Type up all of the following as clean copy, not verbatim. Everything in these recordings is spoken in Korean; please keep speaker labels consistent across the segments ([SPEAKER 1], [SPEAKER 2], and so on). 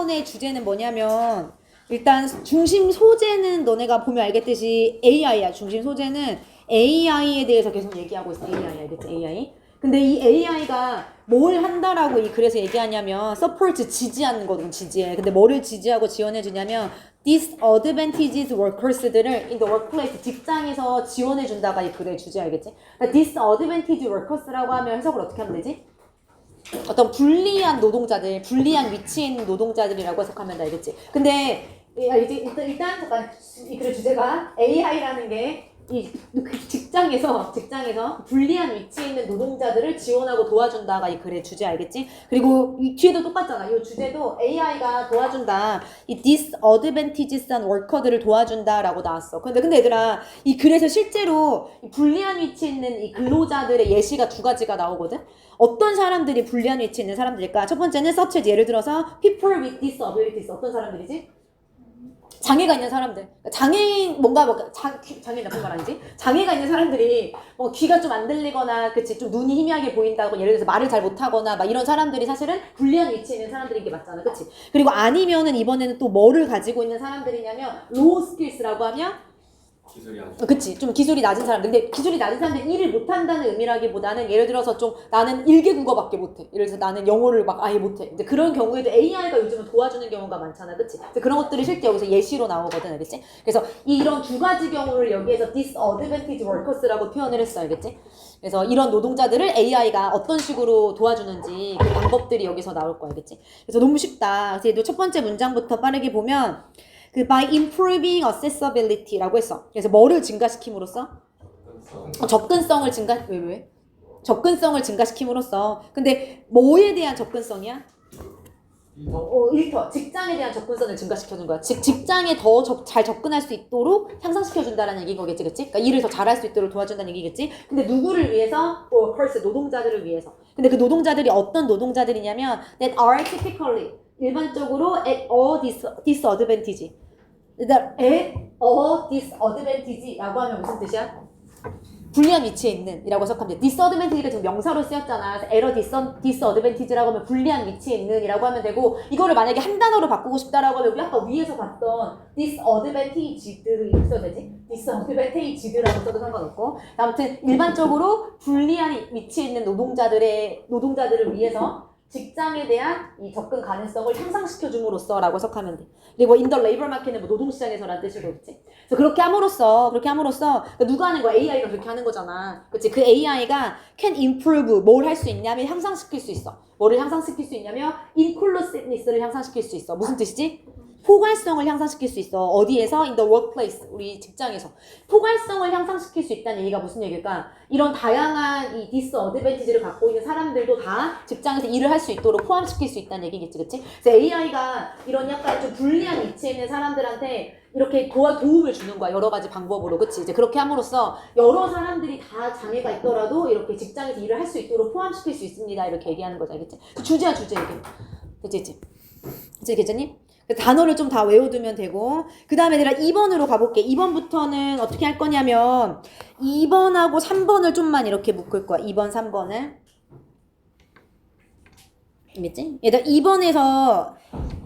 [SPEAKER 1] 이번에 주제는 뭐냐면 일단 중심 소재는 너네가 보면 알겠듯이 AI야. 중심 소재는 AI에 대해서 계속 얘기하고 있어. AI 알겠지? AI. 근데 이 AI가 뭘 한다라고 이 글에서 얘기하냐면 support 지지하는 거거든. 지지해. 근데 뭐를 지지하고 지원해 주냐면 disadvantaged workers들을 in the workplace 직장에서 지원해 준다가 이 글의 주제 알겠지? 그러니까 disadvantaged workers라고 하면 해석을 어떻게 하면 되지? 어떤 불리한 노동자들, 불리한 위치에 있는 노동자들이라고 해석하면 알겠지? 근데 일단 잠깐 이 글의 주제가 AI라는 게 이 직장에서 불리한 위치에 있는 노동자들을 지원하고 도와준다가 이 글의 주제 알겠지? 그리고 이 뒤에도 똑같잖아. 이 주제도 AI가 도와준다. 이 disadvantageous worker들을 도와준다라고 나왔어. 근데 얘들아 이 글에서 실제로 이 불리한 위치에 있는 이 근로자들의 예시가 두 가지가 나오거든. 어떤 사람들이 불리한 위치에 있는 사람들일까? 첫 번째는 such as 예를 들어서 people with disabilities 어떤 사람들이지? 장애가 있는 사람들. 장애인 장애인 나쁜 말 아니지? 장애가 있는 사람들이 뭐 귀가 좀 안 들리거나 그치 좀 눈이 희미하게 보인다고 예를 들어서 말을 잘 못하거나 막 이런 사람들이 사실은 불리한 위치에 있는 사람들인 게 맞잖아. 그치? 그리고 아니면은 이번에는 또 뭐를 가지고 있는 사람들이냐면 low skills라고 하면
[SPEAKER 2] 기술이 아주
[SPEAKER 1] 그치 좀 기술이 낮은 사람들. 근데 기술이 낮은 사람들이 일을 못한다는 의미라기보다는 예를 들어서 좀 나는 1개 국어밖에 못해. 예를 들어서 나는 영어를 막 아예 못해. 근데 그런 경우에도 AI가 요즘은 도와주는 경우가 많잖아. 그치? 그런 것들이 실제 여기서 예시로 나오거든. 알겠지? 그래서 이런 두 가지 경우를 여기에서 disadvantaged workers라고 표현을 했어. 알겠지? 그래서 이런 노동자들을 AI가 어떤 식으로 도와주는지 그 방법들이 여기서 나올 거야. 알겠지? 그래서 너무 쉽다. 그래서 첫 번째 문장부터 빠르게 보면 그 by improving accessibility라고 했어. 그래서 뭐를 증가시킴으로써? 접근성을 접근성을 증가시킴으로써. 근데 뭐에 대한 접근성이야? 일터. 직장에 대한 접근성을 증가시켜준 거야. 즉 직장에 더 잘 접근할 수 있도록 향상시켜준다는 얘기인 거겠지, 그치? 그러니까 일을 더 잘할 수 있도록 도와준다는 얘기겠지? 근데 누구를 위해서? workers, 노동자들을 위해서. 근데 그 노동자들이 어떤 노동자들이냐면 that are typically 일반적으로 at a disadvantage. at a disadvantage라고 하면 무슨 뜻이야? 불리한 위치에 있는 이라고 해석하면 돼. disadvantage가 지금 명사로 쓰였잖아. at a disadvantage라고 하면 불리한 위치에 있는 이라고 하면 되고 이거를 만약에 한 단어로 바꾸고 싶다라고 하면 우리 아까 위에서 봤던 disadvantaged를 이렇게 써도 되지? disadvantaged라고 써도 상관없고 아무튼 일반적으로 불리한 위치에 있는 노동자들을 위해서 직장에 대한 이 접근 가능성을 향상시켜줌으로써 라고 해석하면 돼. 그리고 in the labor market는 뭐 노동시장에서라는 뜻이고, 그치? 그래서 그렇게 함으로써, 그러니까 누가 하는 거야? AI가 그렇게 하는 거잖아. 그치? 그 AI가 can improve, 뭘 할 수 있냐면 향상시킬 수 있어. 뭐를 향상시킬 수 있냐면 inclusiveness를 향상시킬 수 있어. 무슨 뜻이지? 포괄성을 향상시킬 수 있어. 어디에서? In the workplace. 우리 직장에서. 포괄성을 향상시킬 수 있다는 얘기가 무슨 얘기일까? 이런 다양한 이 disadvantage를 갖고 있는 사람들도 다 직장에서 일을 할 수 있도록 포함시킬 수 있다는 얘기겠지, 그치? 그래서 AI가 이런 약간 좀 불리한 위치에 있는 사람들한테 이렇게 도움을 주는 거야. 여러 가지 방법으로. 그치? 이제 그렇게 함으로써 여러 사람들이 다 장애가 있더라도 이렇게 직장에서 일을 할 수 있도록 포함시킬 수 있습니다. 이렇게 얘기하는 거지, 알겠지? 주제야, 주제 이게. 그치, 괜찮니? 단어를 좀 다 외워두면 되고 그 다음에 내가 2번으로 가볼게. 2번부터는 어떻게 할 거냐면 2번하고 3번을 좀만 이렇게 묶을 거야. 2번, 3번을. 알겠지? 얘들아 2번에서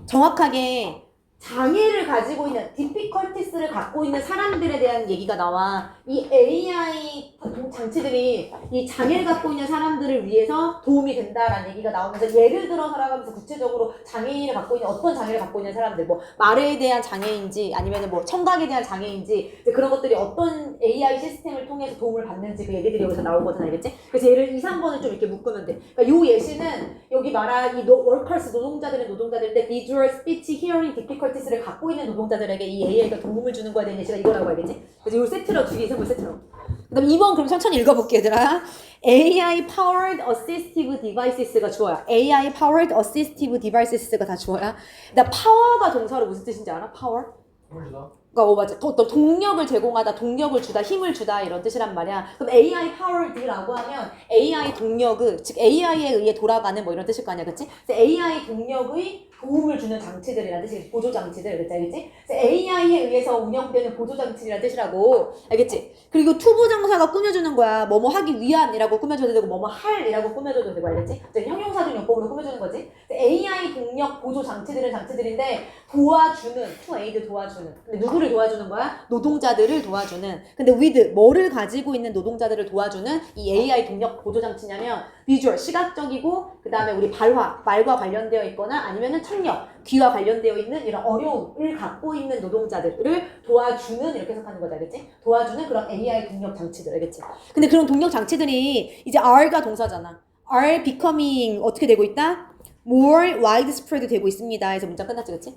[SPEAKER 1] 정확하게 장애를 가지고 있는 difficulties를 갖고 있는 사람들에 대한 얘기가 나와. 이 AI 장치들이 이 장애를 갖고 있는 사람들을 위해서 도움이 된다라는 얘기가 나오면서 예를 들어서라면서 구체적으로 장애인을 갖고 있는 어떤 장애를 갖고 있는 사람들 뭐 말에 대한 장애인지 아니면 뭐 청각에 대한 장애인지 그런 것들이 어떤 AI 시스템을 통해서 도움을 받는지 그 얘기들이 여기서 나오거든. 알겠지? 그래서 얘를 2, 3번을 좀 이렇게 묶으면 돼. 그러니까 요 예시는 여기 말한 이 workers 노동자들인데 visual, speech, hearing difficulties를 갖고 있는 노동자들에게 이 AI가 도움을 주는 거에 대한 예시가 이거라고 알겠지? 그래서 요 세트로 두 개 이상을 세트로. 그 다음 2번 그럼 천천히 읽어볼게 얘들아. AI powered assistive devices가 주어야. AI powered assistive devices가 다 주어야. 나 power가 동사로 무슨 뜻인지 알아? power? 그러니까 맞아. 더 동력을 제공하다, 동력을 주다, 힘을 주다 이런 뜻이란 말이야. 그럼 AI powered라고 하면 AI 동력을 즉 AI에 의해 돌아가는 뭐 이런 뜻일 거 아니야, 그렇지? AI 동력의 도움을 주는 장치들이라는 뜻이지, 보조 장치들, 그치, 알겠지? AI에 의해서 운영되는 보조 장치라는 뜻이라고, 알겠지? 그리고 투부정사가 꾸며주는 거야. 뭐뭐 하기 위한이라고 꾸며줘도 되고, 뭐뭐 할이라고 꾸며줘도 되고, 알겠지? 형용사적 용법으로 꾸며주는 거지. AI 동력 보조 장치들은 장치들인데 도와주는, to aid 도와주는. 근데 누구를 도와주는 거야? 노동자들을 도와주는. 근데 with 뭐를 가지고 있는 노동자들을 도와주는 이 AI 동력 보조 장치냐면 visual 시각적이고 그 다음에 우리 발화 말과 관련되어 있거나 아니면은 청력 귀와 관련되어 있는 이런 어려움을 갖고 있는 노동자들을 도와주는 이렇게 해석하는 거다, 알겠지? 도와주는 그런 AI 동력 장치들, 알겠지? 근데 그런 동력 장치들이 이제 R가 동사잖아. are becoming 어떻게 되고 있다? more widespread 되고 있습니다. 해서 문장 끝났지, 그치?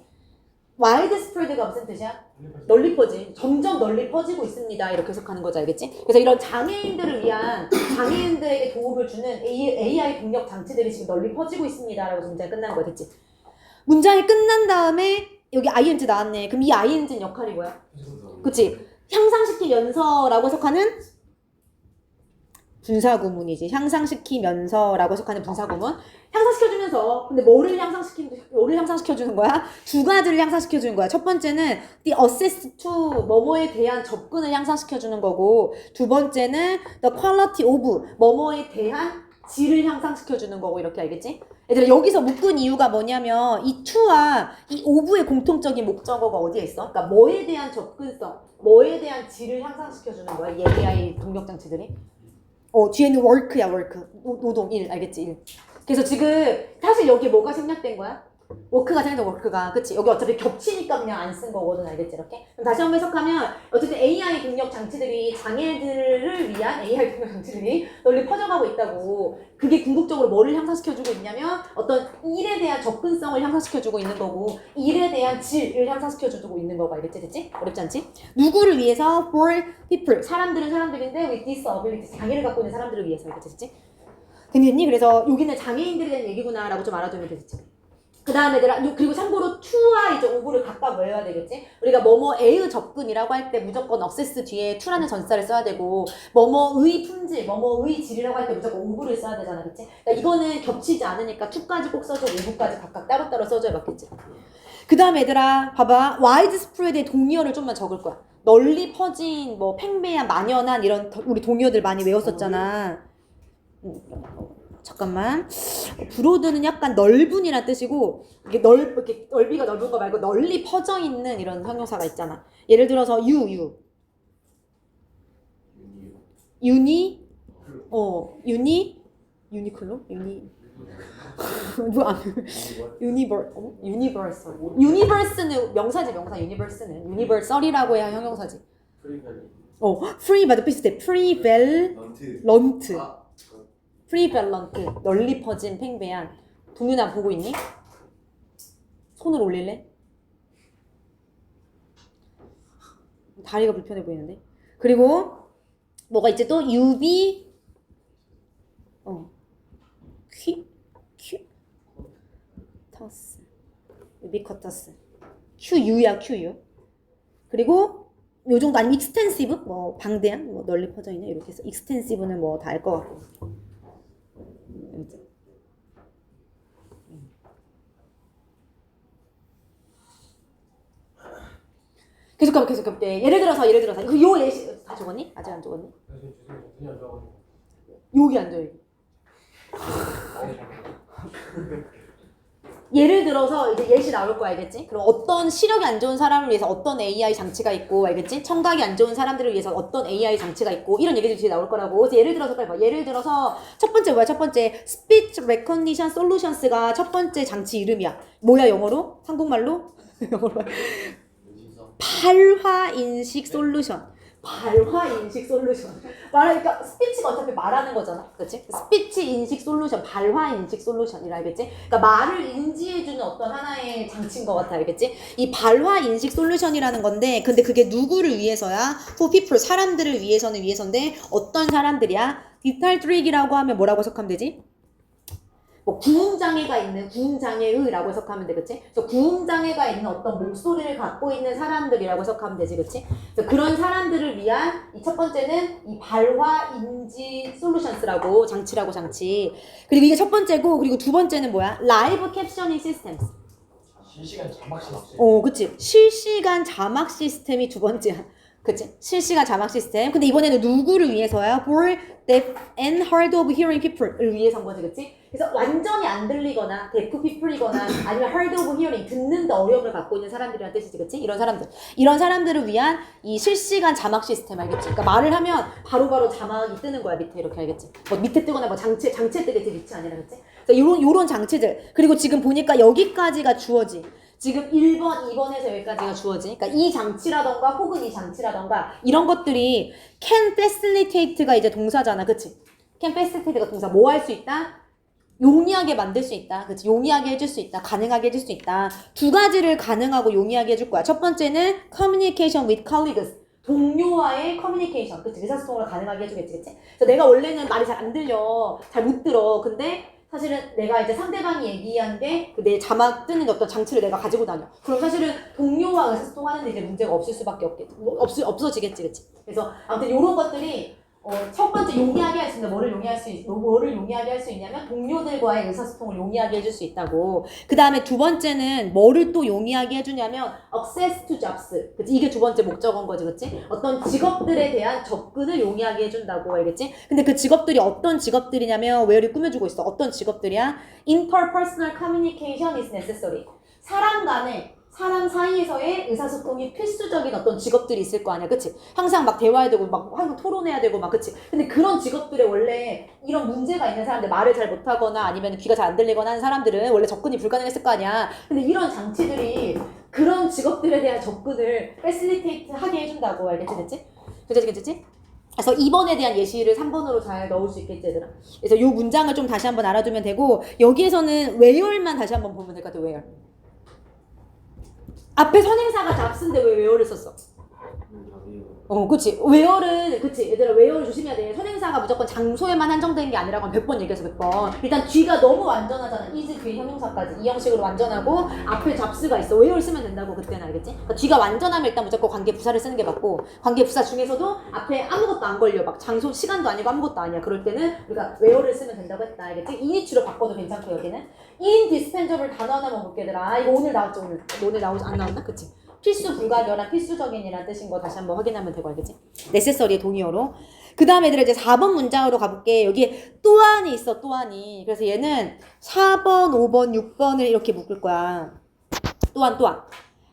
[SPEAKER 1] widespread가 무슨 뜻이야? 널리 퍼지. 점점 널리 퍼지고 있습니다. 이렇게 해석하는 거죠, 알겠지? 그래서 이런 장애인들을 위한 장애인들에게 도움을 주는 AI 동력 장치들이 지금 널리 퍼지고 있습니다. 라고 문장이 끝난 거야, 됐지? 문장이 끝난 다음에 여기 ing 나왔네. 그럼 이 ing는 역할이 뭐야? 그치? 향상시키면서라고 해석하는 분사구문이지. 향상시키면서라고 해석하는 분사구문. 향상시켜주면서. 근데 뭐를 향상시켜주는 거야? 두 가지를 향상시켜주는 거야. 첫 번째는 the access to 뭐뭐에 대한 접근을 향상시켜주는 거고, 두 번째는 the quality of 뭐뭐에 대한 질을 향상시켜주는 거고, 이렇게 알겠지? 얘들아, 여기서 묶은 이유가 뭐냐면 이 to와 이 of의 공통적인 목적어가 어디에 있어? 그러니까 뭐에 대한 접근성, 뭐에 대한 질을 향상시켜주는 거야? 이 AI 동력장치들이. 뒤에는 work야, work. 노동, 일, 알겠지? 일. 그래서 지금 사실 여기 뭐가 생략된 거야? 워크가 생략된 워크가, 그치? 여기 어차피 겹치니까 그냥 안 쓴 거거든, 알겠지? 이렇게? 그럼 다시 한번 해석하면 어쨌든 AI 동력 장치들이 장애들을 위한 AI 동력 장치들이 널리 퍼져가고 있다고. 그게 궁극적으로 뭐를 향상시켜주고 있냐면 어떤 일에 대한 접근성을 향상시켜주고 있는 거고 일에 대한 질을 향상시켜주고 있는 거고, 알겠지? 됐지? 어렵지 않지? 누구를 위해서? For people. 사람들은 사람들인데 with disabilities. 장애를 갖고 있는 사람들을 위해서, 알겠지? 됐지? 됐니? 그래서 여기는 장애인들에 대한 얘기구나 라고 좀 알아두면 되겠지. 그 다음에 그리고 참고로 to와 이제 o를 각각 외워야 되겠지? 우리가 뭐뭐의 접근이라고 할 때 무조건 access 뒤에 to라는 전사를 써야 되고 뭐뭐의 품질, 뭐뭐의 질이라고 할 때 무조건 o를 써야 되잖아, 그치? 그러니까 이거는 겹치지 않으니까 to까지 꼭 써줘, o까지 각각 따로따로 써줘야 맞겠지? 그 다음에 얘들아 봐봐, widespread의 동의어를 좀만 적을 거야. 널리 퍼진, 뭐 팽배한, 만연한 이런 우리 동의어들 많이 외웠었잖아. 잠깐만. 브로드는 약간 넓은이란 뜻이고 이게 이렇게 넓이가 넓은 거 말고 널리 퍼져 있는 이런 형용사가 있잖아. 예를 들어서 유니클로? 유니버설. 유니버스는 명사지, 명사. 유니버스는 유니버설이라고 해야 형용사지. free 맞아, 비슷해. prevalent. 프리밸런트, 널리 퍼진, 팽배한. 동윤아 보고 있니? 손을 올릴래? 다리가 불편해 보이는데. 그리고 뭐가 있지 또? 유비쿼터스. QU야, QU. 그리고 요 정도 아니면 extensive, 뭐 방대한, 뭐 널리 퍼져 있는 이렇게 해서 extensive는 뭐 다 알 것 같고. 계속 예를 들어서 이거 요 예시 다 적었니? 아직 안 적었니? 여기 안 적어. 예를 들어서 이제 예시 나올 거 알겠지? 그럼 어떤 시력이 안 좋은 사람을 위해서 어떤 AI 장치가 있고, 알겠지? 청각이 안 좋은 사람들을 위해서 어떤 AI 장치가 있고, 이런 얘기들이 뒤에 나올 거라고. 그래서 예를 들어서 빨리 봐. 예를 들어서 첫 번째 뭐야? 첫 번째 Speech Recognition Solutions가 첫 번째 장치 이름이야. 뭐야 영어로? 한국말로? 영어로 발화인식 솔루션. 발화인식 솔루션. 그러니까 스피치가 어차피 말하는 거잖아. 그렇지? 스피치 인식 솔루션, 발화인식 솔루션이라, 알겠지? 그러니까 말을 인지해주는 어떤 하나의 장치인 것 같아, 알겠지? 이 발화인식 솔루션이라는 건데, 근데 그게 누구를 위해서야? For people, 사람들을 위해서인데 어떤 사람들이야? 디탈 트릭이라고 하면 뭐라고 해석하면 되지? 뭐 구음장애가 있는 구음장애의라고 해석하면 돼, 그치? 그래서 구음장애가 있는 어떤 목소리를 갖고 있는 사람들이라고 해석하면 되지, 그치? 그래서 그런 사람들을 위한 이 첫 번째는 이 발화 인지 솔루션스라고 장치라고 장치. 그리고 이게 첫 번째고, 그리고 두 번째는 뭐야? 라이브 캡셔닝 시스템.
[SPEAKER 2] 실시간 자막 시스템.
[SPEAKER 1] 그치. 실시간 자막 시스템이 두 번째야. 그치? 실시간 자막 시스템. 근데 이번에는 누구를 위해서야? For deaf and hard of hearing people을 위해서인 거지, 그치? 그래서 완전히 안 들리거나 deaf people이거나 아니면 hard of hearing 듣는 데 어려움을 갖고 있는 사람들이란 뜻이지, 그치? 이런 사람들. 이런 사람들을 위한 이 실시간 자막 시스템, 알겠지? 그러니까 말을 하면 바로바로 자막이 뜨는 거야, 밑에 이렇게, 알겠지? 뭐 밑에 뜨거나 뭐 장치 뜨겠지, 밑이 아니라, 그치? 그래서 요런 장치들. 그리고 지금 보니까 여기까지가 주어지. 지금 1번, 2번에서 여기까지가 주어지. 그러니까 이 장치라던가 혹은 이 장치라던가 이런 것들이 can facilitate가 이제 동사잖아. 그치? can facilitate가 동사. 뭐 할 수 있다? 용이하게 만들 수 있다. 그치? 용이하게 해줄 수 있다. 가능하게 해줄 수 있다. 두 가지를 가능하고 용이하게 해줄 거야. 첫 번째는 communication with colleagues. 동료와의 커뮤니케이션. 그치? 의사소통을 가능하게 해주겠지. 그치? 그래서 내가 원래는 말이 잘 안 들려. 잘 못 들어. 근데 사실은 내가 이제 상대방이 얘기한 게 내 자막 뜨는 어떤 장치를 내가 가지고 다녀. 그럼 사실은 동료와 의사소통하는데 이제 문제가 없을 수밖에 없어지겠지, 그치? 그래서 아무튼 이런 것들이 첫 번째 용이하게 할 수 있는 뭐를 용이하게 할 수 있냐면 동료들과의 의사소통을 용이하게 해줄 수 있다고. 그 다음에 두 번째는 뭐를 또 용이하게 해주냐면 access to jobs. 그치? 이게 두 번째 목적어인 거지, 그치? 어떤 직업들에 대한 접근을 용이하게 해준다고, 알겠지? 근데 그 직업들이 어떤 직업들이냐면 웨어를 꾸며주고 있어. 어떤 직업들이야? Interpersonal communication is necessary. 사람 사이에서의 의사소통이 필수적인 어떤 직업들이 있을 거 아니야, 그치? 항상 막 대화해야 되고, 막 항상 토론해야 되고, 막, 그치? 근데 그런 직업들에 원래 이런 문제가 있는 사람들, 말을 잘 못하거나 아니면 귀가 잘 안 들리거나 하는 사람들은 원래 접근이 불가능했을 거 아니야. 근데 이런 장치들이 그런 직업들에 대한 접근을 패실리테이트 하게 해준다고, 알겠지, 그치? 그치? 그래서 2번에 대한 예시를 3번으로 잘 넣을 수 있겠지, 얘들아. 그래서 이 문장을 좀 다시 한번 알아두면 되고, 여기에서는 where만 다시 한번 보면 될 것 같아, where. 앞에 선행사가 잡스인데 왜 웨어를 썼어? 그치. 웨어를, 그치. 얘들아, 웨어를 조심해야 돼. 선행사가 무조건 장소에만 한정된 게 아니라고 100번 얘기해서 100번. 일단 뒤가 너무 완전하잖아. is 뒤에 형용사까지. 이 형식으로 완전하고, 앞에 잡스가 있어. 웨어를 쓰면 된다고, 그때는, 알겠지? 그러니까 뒤가 완전하면 일단 무조건 관계부사를 쓰는 게 맞고, 관계부사 중에서도 앞에 아무것도 안 걸려. 막 장소, 시간도 아니고 아무것도 아니야. 그럴 때는 우리가 웨어를 쓰면 된다고 했다. 알겠지? 이니치로 바꿔도 괜찮고, 여기는. indispensable 단어 하나만 볼게, 얘들아. 이거 오늘 나왔죠, 오늘. 오늘 안 나왔나? 그치? 필수 불가결한 필수적인이라는 뜻인 거 다시 한번 확인하면 되고, 알겠지? necessary의 동의어로. 그 다음에 얘들아 이제 4번 문장으로 가볼게. 여기에 또한이 있어, 또한이. 그래서 얘는 4번, 5번, 6번을 이렇게 묶을 거야. 또한.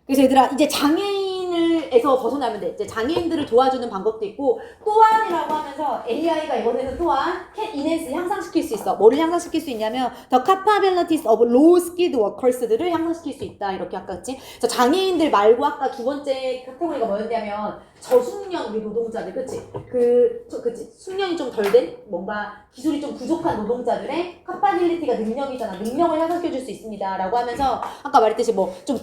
[SPEAKER 1] 그래서 얘들아 이제 장애인에서 벗어나면 돼. 이제 장애인들을 도와주는 방법도 있고, 또한이라고 하면서 AI가 이번에는 또한 can enhance 향상시킬 수 있어. 뭐를 향상시킬 수 있냐면 the capabilities of low skilled workers들을 향상시킬 수 있다. 이렇게 아까 했지. 그래서 장애인들 말고 아까 두 번째 카테고리가 뭐였냐면 저숙련 우리 노동자들, 그치? 그치? 숙련이 좀 덜 된 뭔가 기술이 좀 부족한 노동자들의 capability가 능력이잖아. 능력을 향상시켜줄 수 있습니다. 라고 하면서 아까 말했듯이 뭐 좀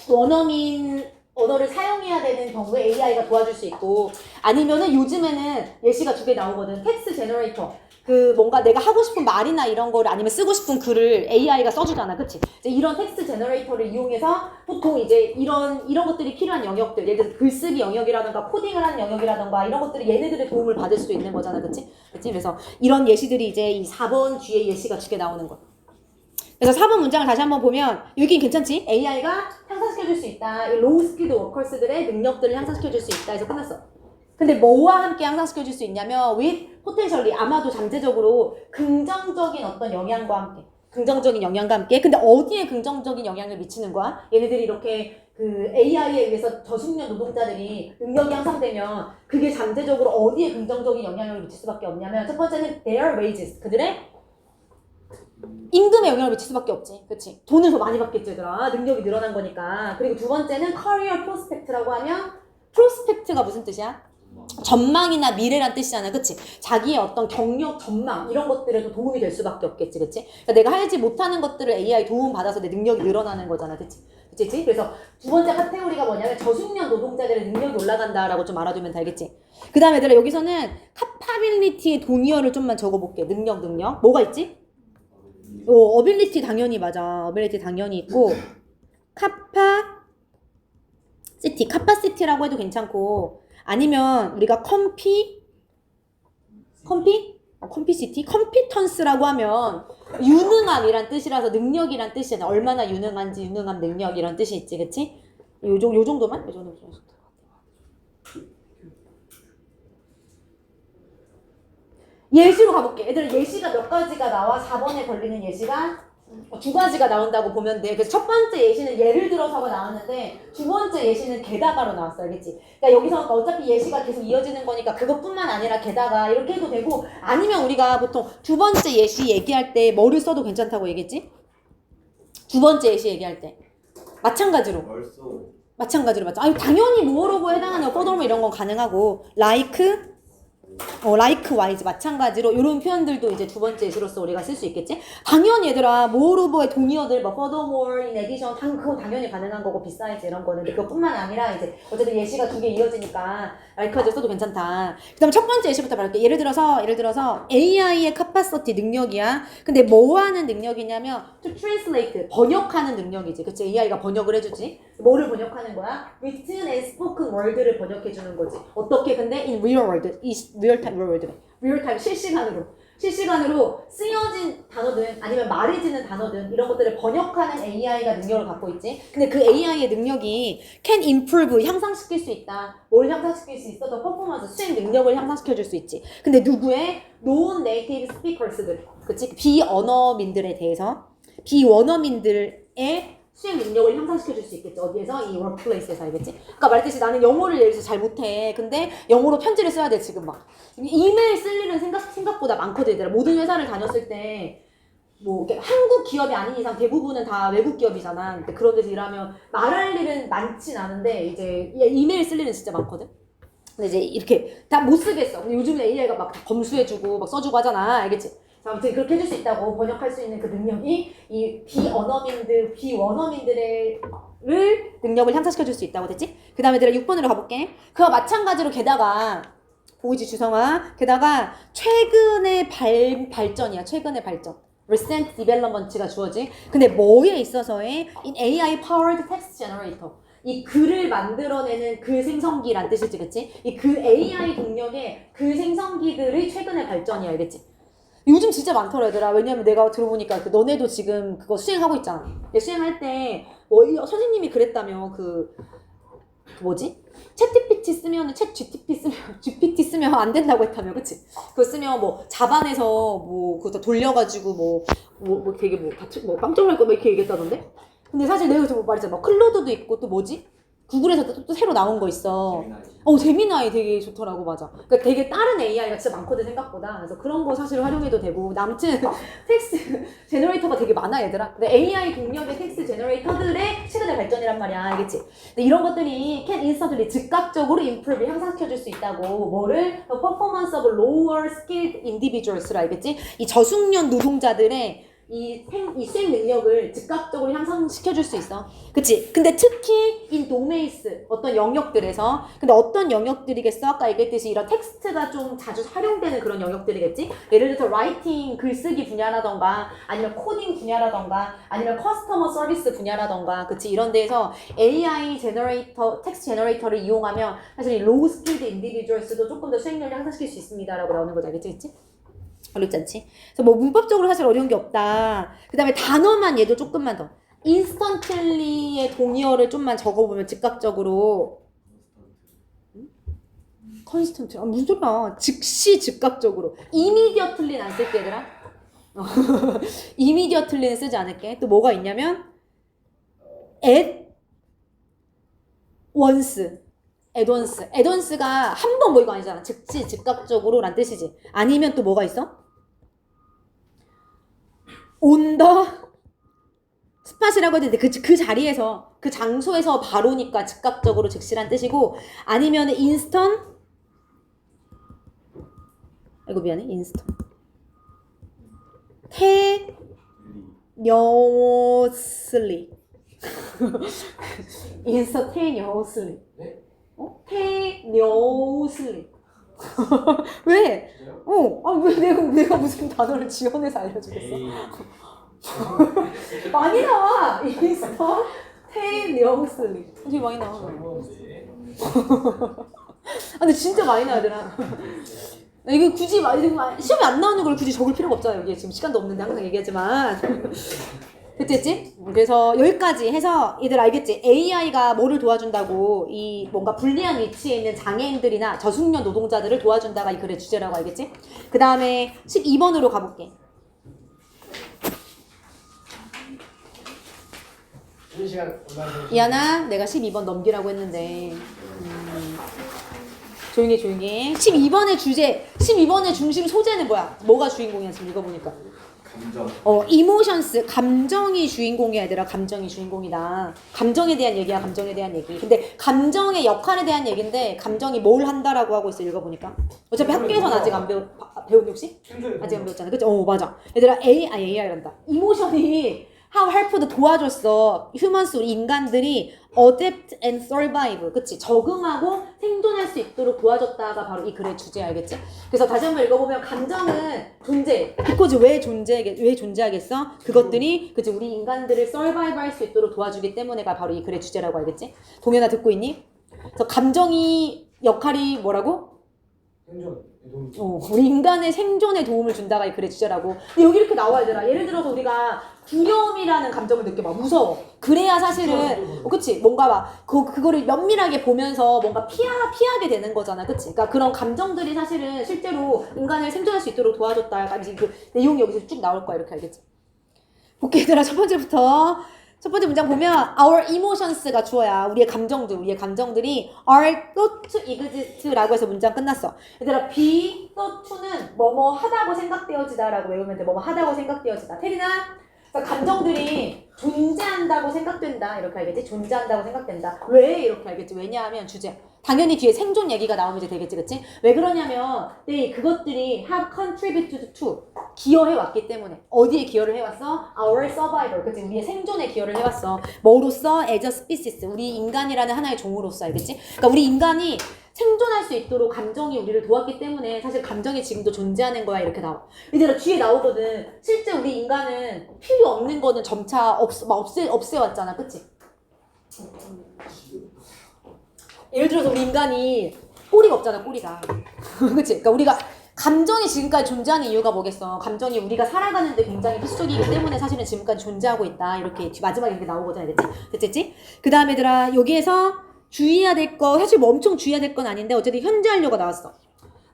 [SPEAKER 1] 원어민 언어를 사용해야 되는 경우에 AI가 도와줄 수 있고, 아니면은 요즘에는 예시가 두 개 나오거든. 텍스트 제너레이터. 그 뭔가 내가 하고 싶은 말이나 이런 거를 아니면 쓰고 싶은 글을 AI가 써주잖아, 그치? 이제 이런 텍스트 제너레이터를 이용해서 보통 이제 이런 것들이 필요한 영역들, 예를 들어 글쓰기 영역이라던가 코딩을 하는 영역이라던가 이런 것들이 얘네들의 도움을 받을 수도 있는 거잖아, 그치? 그래서 이런 예시들이 이제 이 4번 뒤에 예시가 두 개 나오는 거야. 그래서 4번 문장을 다시 한번 보면 여긴 괜찮지? AI가 향상시켜줄 수 있다. 로우 스킬드 워커스들의 능력들을 향상시켜줄 수 있다 해서 끝났어. 근데 뭐와 함께 향상시켜줄 수 있냐면 with potentially, 아마도 잠재적으로 긍정적인 어떤 영향과 함께. 긍정적인 영향과 함께. 근데 어디에 긍정적인 영향을 미치는 거야? 얘네들이 이렇게 그 AI에 의해서 저숙련 노동자들이 능력이 향상되면 그게 잠재적으로 어디에 긍정적인 영향을 미칠 수밖에 없냐면, 첫 번째는 their wages, 그들의 임금에 영향을 미칠 수밖에 없지. 그치? 돈을 더 많이 받겠지, 얘들아. 능력이 늘어난 거니까. 그리고 두 번째는 career prospect라고 하면, prospect가 무슨 뜻이야? 전망이나 미래란 뜻이잖아, 그치? 자기의 어떤 경력, 전망 이런 것들에도 도움이 될 수밖에 없겠지, 그치? 그러니까 내가 하지 못하는 것들을 AI 도움 받아서 내 능력이 늘어나는 거잖아, 그치? 있지? 그래서 두 번째 카테고리가 뭐냐면 저숙련 노동자들의 능력이 올라간다라고 좀 알아두면 되겠지? 그 다음에 얘들아 여기서는 카파빌리티의 동의어를 좀만 적어볼게. 능력. 뭐가 있지? 어빌리티 당연히 맞아. 어빌리티 당연히 있고 카파시티라고 해도 괜찮고 아니면 우리가 컴피시티? 컴피턴스라고 하면 유능함이란 뜻이라서 능력이란 뜻이잖아. 얼마나 유능한지 유능함 능력 이런 뜻이 있지. 그치? 요 정도만? 요 정도만. 예시로 가볼게. 얘들아 예시가 몇 가지가 나와? 4번에 걸리는 예시가 두 가지가 나온다고 보면 돼. 그래서 첫 번째 예시는 예를 들어서가 나왔는데 두 번째 예시는 게다가로 나왔어. 알겠지? 그러니까 여기서 어차피 예시가 계속 이어지는 거니까 그것뿐만 아니라 게다가 이렇게 해도 되고 아니면 우리가 보통 두 번째 예시 얘기할 때 뭐를 써도 괜찮다고 얘기했지? 두 번째 예시 얘기할 때 마찬가지로 아니 당연히 모어로고 해당하는 furthermore 이런 건 가능하고 likewise 마찬가지로 이런 표현들도 이제 두 번째 예시로서 우리가 쓸 수 있겠지? 당연히 얘들아 moreover의 동의어들 뭐 furthermore, in addition 그거 당연히 가능한 거고 besides 이런 거는 근데 그것뿐만 아니라 이제 어쨌든 예시가 두 개 이어지니까 likewise 써도 괜찮다. 그 다음에 첫 번째 예시부터 말할게. 예를 들어서 AI의 capacity 능력이야. 근데 뭐 하는 능력이냐면 to translate 번역하는 능력이지. 그치? AI가 번역을 해주지. 뭐를 번역하는 거야? written and spoken word를 번역해주는 거지. 어떻게 근데 in real world, real time 실시간으로 쓰여진 단어든 아니면 말해지는 단어든 이런 것들을 번역하는 AI가 능력을 갖고 있지. 근데 그 AI의 능력이 can improve 향상시킬 수 있다. 뭘 향상시킬 수 있어? 더 퍼포먼스 수행 능력을 향상시켜줄 수 있지. 근데 누구의 non-native speakers들, 그치? 비언어민들에 대해서 비원어민들의 수행 능력을 향상시켜줄 수 있겠죠. 어디에서? 이 workplace에서 알겠지? 그러니까 말했듯이 나는 영어를 예를 들어서 잘 못해. 근데 영어로 편지를 써야 돼 지금 막. 이메일 쓸 일은 생각보다 많거든. 얘들아. 모든 회사를 다녔을 때 뭐 한국 기업이 아닌 이상 대부분은 다 외국 기업이잖아. 근데 그런 데서 일하면 말할 일은 많진 않은데 이제 이메일 쓸 일은 진짜 많거든. 근데 이제 이렇게 다 못 쓰겠어. 근데 요즘에 AI가 막 검수해주고 막 써주고 하잖아. 알겠지? 아무튼 그렇게 해줄 수 있다고 번역할 수 있는 그 능력이 이 비원어민들의 능력을 향상시켜줄 수 있다고 됐지? 그 다음에 내가 6번으로 가볼게. 그와 마찬가지로 게다가 보이지 주성아? 게다가 최근의 발전이야. 최근의 발전. recent development가 주어지. 근데 뭐에 있어서의 in AI powered text generator. 이 글을 만들어내는 글 생성기란 뜻이지, 그치? 이 그 AI 동력의 글 생성기들의 최근의 발전이야, 알겠지? 요즘 진짜 많더라 얘들아. 왜냐면 내가 들어보니까 너네도 지금 그거 수행하고 있잖아. 근데 수행할 때 선생님이 그랬다며 뭐지? GPT 쓰면 안 된다고 했다며, 그치? 그거 쓰면 뭐 자반에서 뭐 그거 돌려가지고 되게 깜짝 놀랄 거 이렇게 얘기했다던데? 근데 사실 내가 좀 말했잖아. 뭐 클로드도 있고 또 뭐지? 구글에서 또 새로 나온 거 있어. 제미나이 되게 좋더라고, 맞아. 그러니까 되게 다른 AI가 진짜 많거든, 생각보다. 그래서 그런 거 사실 활용해도 되고. 아무튼 텍스트 제너레이터가 되게 많아, 얘들아. 근데 AI 동력의 텍스트 제너레이터들의 최근의 발전이란 말이야, 알겠지? 근데 이런 것들이 can instantly 즉각적으로 improve, 향상시켜줄 수 있다고. 뭐를? The performance of lower skilled individuals를 알겠지? 이 저숙련 노동자들의 이 수행 능력을 즉각적으로 향상시켜줄 수 있어. 그치? 근데 특히 in domains, 어떤 영역들에서. 근데 어떤 영역들이겠어? 아까 얘기했듯이 이런 텍스트가 좀 자주 활용되는 그런 영역들이겠지? 예를 들어서 라이팅, 글쓰기 분야라던가 아니면 코딩 분야라던가 아니면 커스터머 서비스 분야라던가 그치? 이런 데에서 AI 제너레이터, 텍스트 제너레이터를 이용하면 사실 이 로우 스킬드 인디비주얼스도 조금 더 수행력을 향상시킬 수 있습니다 라고 나오는 거지. 알겠지? 그치? 어렵지 않지? 그래서 뭐 문법적으로 사실 어려운 게 없다. 그 다음에 단어만 얘도 조금만 더. instantly의 동의어를 좀만 적어보면 즉각적으로. constant. 무슨 소리야. 즉시 즉각적으로. immediately는 안 쓸게 얘들아. immediately는 쓰지 않을게. 또 뭐가 있냐면 at once. at once가 한 번 뭐 이거 아니잖아. 즉시 즉각적으로 란 뜻이지. 아니면 또 뭐가 있어? on the spot이라고 했는데 그 자리에서 그 장소에서 바로니까 즉각적으로 즉시란 뜻이고 아니면 instant 이거 미안해 instant tenuously instantaneously.
[SPEAKER 2] 네?
[SPEAKER 1] taneously. 왜? 왜 내가 무슨 단어를 지어내서 알려주겠어? 많이 나와. instantaneously. 되게 많이 나와. 근데 진짜 많이 나와, 얘들아. 이거 굳이 시험에 안 나오는 걸 굳이 적을 필요가 없잖아요. 여기 지금 시간도 없는데 항상 얘기하지만. 그랬지? 그래서 여기까지 해서 얘들 알겠지? AI가 뭐를 도와준다고 이 뭔가 불리한 위치에 있는 장애인들이나 저숙련 노동자들을 도와준다가 이 글의 주제라고 알겠지? 그 다음에 12번으로 가볼게. 이하나, 내가 12번 넘기라고 했는데 조용히 해. 12번의 주제, 12번의 중심 소재는 뭐야? 뭐가 주인공이야 지금 읽어보니까?
[SPEAKER 2] 감정.
[SPEAKER 1] 이모션스, 감정이 주인공이야 얘들아. 감정이 주인공이다. 감정에 대한 얘기야. 감정에 대한 얘기. 근데 감정의 역할에 대한 얘기인데 감정이 뭘 한다라고 하고 있어 읽어보니까. 어차피 학교에서는 아직 안 배웠니 혹시? 아직 안 배웠잖아. 그치? 맞아. 얘들아 AI란다. 이모션이 how helped 도와줬어. humans, 우리 인간들이 adapt and survive. 그치? 적응하고 생존할 수 있도록 도와줬다가 바로 이 글의 주제 알겠지? 그래서 다시 한번 읽어보면 감정은 존재. because 왜 존재하겠어? 그것들이 그치? 우리 인간들을 survive 할 수 있도록 도와주기 때문에가 바로 이 글의 주제라고 알겠지? 동현아 듣고 있니? 그래서 감정이 역할이 뭐라고?
[SPEAKER 2] 생존.
[SPEAKER 1] 우리 인간의 생존에 도움을 준다가 이 글의 주제라고. 근데 여기 이렇게 나와야 되나? 예를 들어서 우리가 두려움이라는 감정을 느껴. 막 무서워. 그래야 사실은 그치? 뭔가 막 그거를 면밀하게 보면서 뭔가 피하게 되는 거잖아. 그치? 그러니까 그런 감정들이 사실은 실제로 인간을 생존할 수 있도록 도와줬다. 약간 이제 그 내용이 여기서 쭉 나올 거야. 이렇게 알겠지? 볼게 얘들아. 첫 번째 문장 보면 our emotions가 주어야. 우리의 감정들이 are thought to exist라고 해서 문장 끝났어. 얘들아 be thought to는 뭐뭐 하다고 생각되어지다라고 외우면 돼. 뭐뭐 하다고 생각되어지다. 태리나 그러니까 감정들이 존재한다고 생각된다. 이렇게 알겠지? 존재한다고 생각된다. 왜 이렇게 알겠지? 왜냐하면 주제. 당연히 뒤에 생존 얘기가 나오면 이제 되겠지, 그치? 왜 그러냐면, 그것들이 have contributed to, 기여해왔기 때문에. 어디에 기여를 해왔어? Our survival, 그치? 우리의 생존에 기여를 해왔어. 뭐로써? As a species, 우리 인간이라는 하나의 종으로서, 알겠지? 그러니까 우리 인간이 생존할 수 있도록 감정이 우리를 도왔기 때문에 사실 감정이 지금도 존재하는 거야, 이렇게 나와. 얘들아, 뒤에 나오거든. 실제 우리 인간은 필요 없는 거는 점차 없애왔잖아, 그치? 예를 들어서 우리 인간이 꼬리가 없잖아, 꼬리가. 그치? 그러니까 우리가 감정이 지금까지 존재하는 이유가 뭐겠어? 감정이 우리가 살아가는데 굉장히 필수적이기 때문에 사실은 지금까지 존재하고 있다. 이렇게 마지막에 이렇게 나오거든, 알겠지? 됐지? 그 다음에 얘들아, 여기에서 주의해야 될 거, 사실 뭐 엄청 주의해야 될 건 아닌데 어쨌든 현재 완료가 나왔어.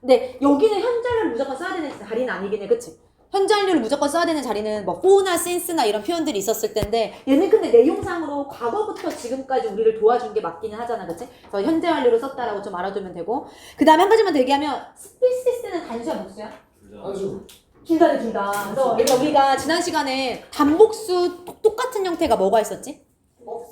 [SPEAKER 1] 근데 여기는 현재 완료를 무조건 써야 되는 자리는 아니긴 해, 그치? 현재 완료를 무조건 써야 되는 자리는 뭐 for나 since나 이런 표현들이 있었을 텐데 얘는 근데 내용상으로 과거부터 지금까지 우리를 도와준 게 맞기는 하잖아, 그치? 그래서 현재 완료를 썼다라고 좀 알아두면 되고. 그 다음에 한 가지만 더 얘기하면 species는 단수야, 복수야?
[SPEAKER 2] 단수.
[SPEAKER 1] 둘 다. 그래서 우리가 지난 시간에 단복수 똑같은 형태가 뭐가 있었지?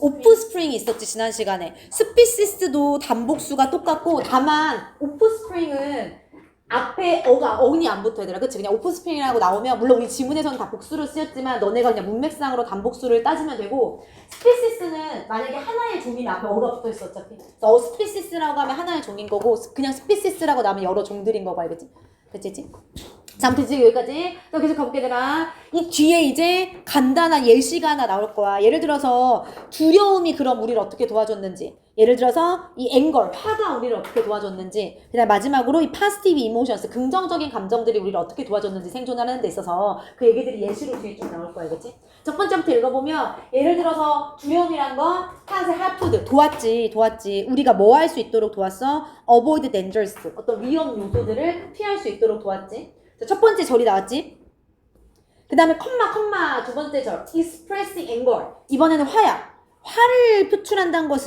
[SPEAKER 1] 오프스프링이 있었지, 지난 시간에. 스피시스도 단복수가 똑같고, 다만 오프스프링은 앞에 어근이 안 붙어, 얘들아. 그치? 그냥 오프스프링이라고 나오면, 물론 우리 지문에서는 다 복수를 쓰였지만 너네가 그냥 문맥상으로 단복수를 따지면 되고, 스피시스는 만약에 하나의 종이면 앞에 어가 붙어 있어, 어차피. 그래서 스피시스라고 하면 하나의 종인 거고, 그냥 스피시스라고 나오면 여러 종들인 거고, 알겠지? 됐지? 자, 아무튼 지금 여기까지. 계속 가볼게, 얘들아. 이 뒤에 이제 간단한 예시가 하나 나올 거야. 예를 들어서 두려움이 그럼 우리를 어떻게 도와줬는지. 예를 들어서 이 앵걸, 화가 우리를 어떻게 도와줬는지. 그다음 마지막으로 이 positive emotions, 긍정적인 감정들이 우리를 어떻게 도와줬는지 생존하는 데 있어서 그 얘기들이 예시로 뒤에 좀 나올 거야, 그치? 첫 번째부터 읽어보면 예를 들어서 두려움이란 건 has helped, 도왔지. 우리가 뭐 할 수 있도록 도왔어? avoid dangers, 어떤 위험 요소들을 피할 수 있도록 도왔지. 첫 번째 절이 나왔지. 그 다음에 컴마 두 번째 절 expressing anger. 이번에는 화야. 화를 표출한다는 건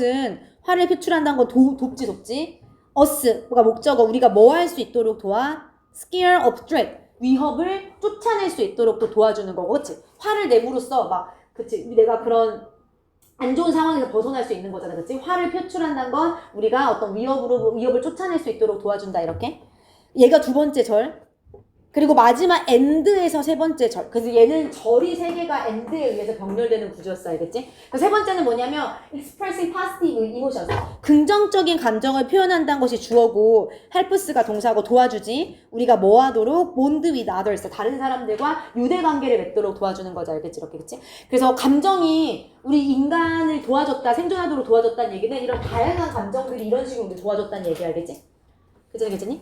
[SPEAKER 1] 돕지. us가 목적어, 우리가 뭐 할 수 있도록 도와? scare of threat, 위협을 쫓아낼 수 있도록 또 도와주는 거고, 그치? 화를 내므로써 그치? 내가 그런 안 좋은 상황에서 벗어날 수 있는 거잖아, 그치? 화를 표출한다는 건 우리가 어떤 위협을 쫓아낼 수 있도록 도와준다, 이렇게. 얘가 두 번째 절. 그리고 마지막 end에서 세 번째 절. 그래서 얘는 절이 세 개가 end에 의해서 병렬되는 구조였어, 알겠지? 세 번째는 뭐냐면 expressing positive emotions. 긍정적인 감정을 표현한다는 것이 주어고 helps가 동사고 도와주지. 우리가 뭐 하도록 bond with others. 다른 사람들과 유대 관계를 맺도록 도와주는 거죠, 알겠지? 이렇게, 그치? 그래서 감정이 우리 인간을 도와줬다, 생존하도록 도와줬다는 얘기는 이런 다양한 감정들이 이런 식으로 우리 도와줬다는 얘기, 알겠지? 그치, 그치?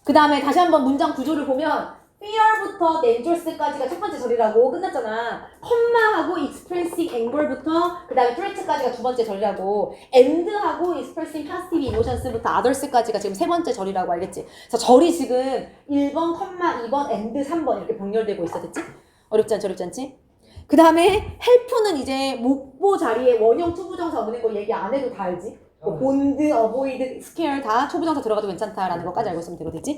[SPEAKER 1] 그 다음에 다시 한번 문장 구조를 보면 fear부터 dangerous까지가 첫 번째 절이라고 끝났잖아. 컴마하고 expressing anger부터 그 다음에 threat까지가 두 번째 절이라고 end하고 expressing positive emotions부터 others까지가 지금 세 번째 절이라고 알겠지? 그래서 절이 지금 1번, 컴마 2번, end 3번 이렇게 병렬되고 있어. 됐지? 어렵지 않지? 어렵지 않지? 그 다음에 help는 이제 목보 자리에 원형 투부정사 오는 거 얘기 안 해도 다 알지? 뭐 bond, avoid, scare 다 초부정사 들어가도 괜찮다라는 것까지 알고 있으면 되겠지?